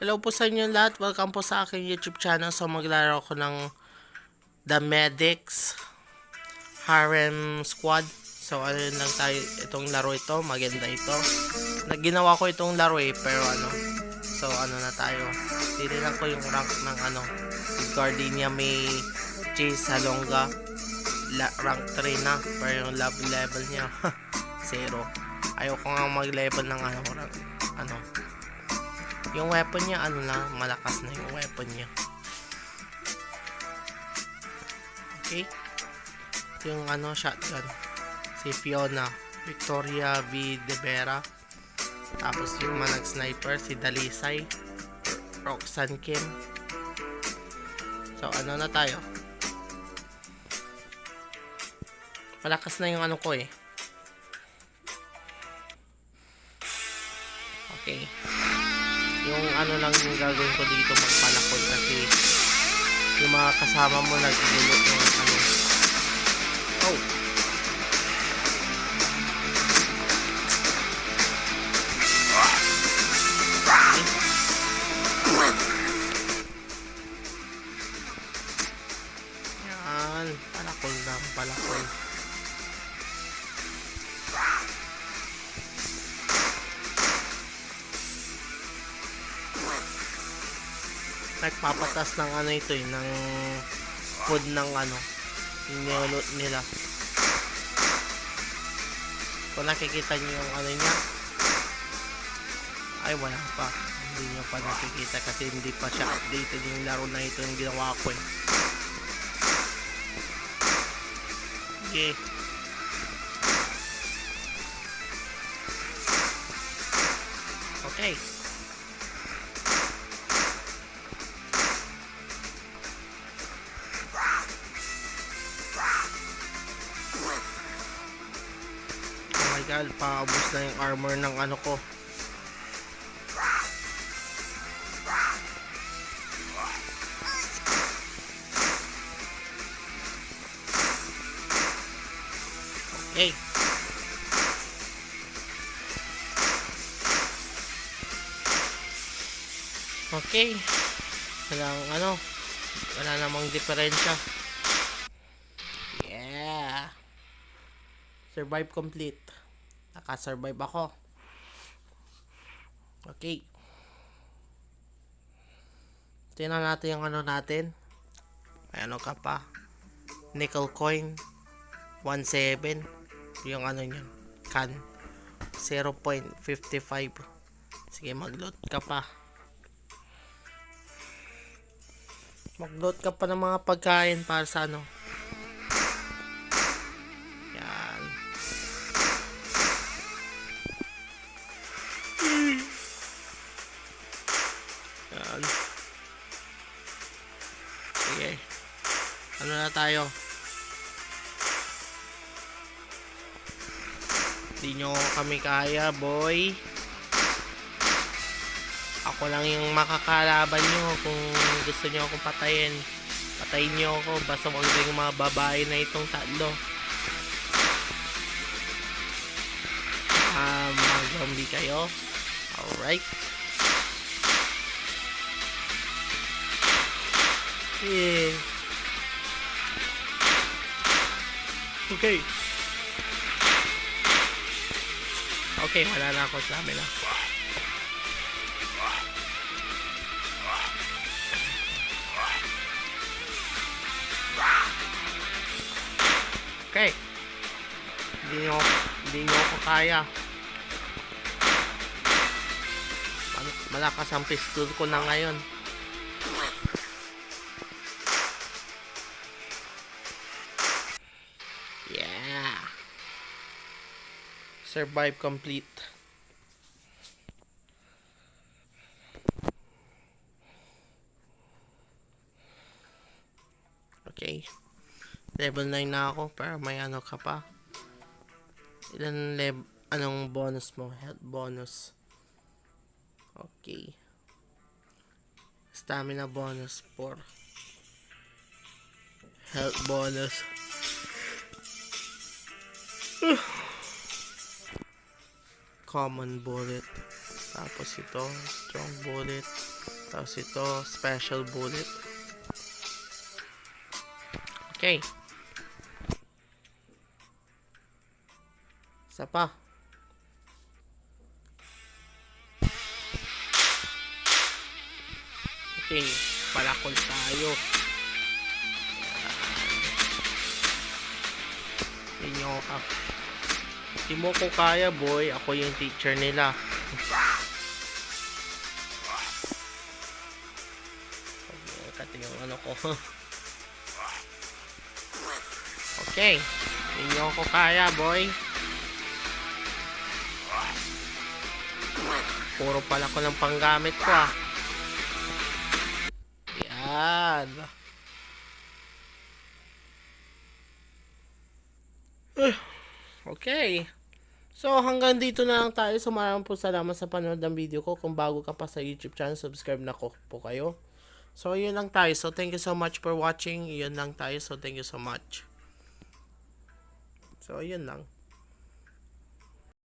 Hello po sa inyo lahat. Welcome po sa aking YouTube channel. So maglaro ako ng The Medics Harem Squad. So ano lang tayo, itong laro ito, maganda ito. Ginawa ko itong laro pero so ano na tayo. Tinilang ko yung rank ng si Gardenia may Chase Salonga. Rank 3 na, pero yung love level niya 0. Ayoko nga mag-level ng rank, yung weapon niya malakas na yung weapon niya. Okay, yung shotgun si Fiona Victoria V. De Vera. Tapos yung manag sniper si Dalisay Roxanne Kim. So na tayo, malakas na yung ko okay. Yung lang yung gagawin ko dito, magpalakol kasi yung mga kasama mo nagigulo yung oh, yan, palakol lang, palakol. Nagpapatas ng ito ng food ng yung nilolot nila. Kung nakikita nyo yung niya, ay wala pa, hindi nyo pa nakikita kasi hindi pa siya updated yung laro na ito yung ginawa ko okay. Okay, paubos na yung armor ng ko. Okay, okay, wala namang diferensya. Yeah, survive complete. Naka-survive ako. Okay. Tingnan natin yung natin. May ka pa. Nickel coin. 1.7. Yung niyan. Can. 0.55. Sige, mag-load ka pa. Mag-load ka pa ng mga pagkain para sa sige, na tayo. Hindi nyo kami kaya, boy. Ako lang yung makakalaban nyo. Kung gusto nyo akong patayin, patayin nyo ako. Basta wag yung mga babae na itong tatlo. Mga zombie kayo. Alright. Yeah. Okay. Okay, wala na ako sa amin Okay. Hindi nyo ako kaya. Malakas ang pistol ko na ngayon. Yeah. Survive complete. Okay. Level 9 na ako, pero may ka pa. Ilan anong bonus mo? Health bonus. Okay. Stamina bonus 4. Health bonus. Common bullet. Tapos ito, strong bullet. Tapos ito, special bullet. Okay. Isa pa. Okay. Palakol tayo. Inyo ka. Di mo ko kaya, boy. Ako yung teacher nila. Kati yung ano ko. Okay. Inyo ko kaya, boy. Puro pala ko ng panggamit ko, ah. Yan. Okay. So, hanggang dito na lang tayo. So, maraming po salamat sa panood ng video ko. Kung bago ka pa sa YouTube channel, subscribe na po kayo. So, yun lang tayo. So, thank you so much for watching. Yun lang tayo. So, thank you so much. So, yun lang.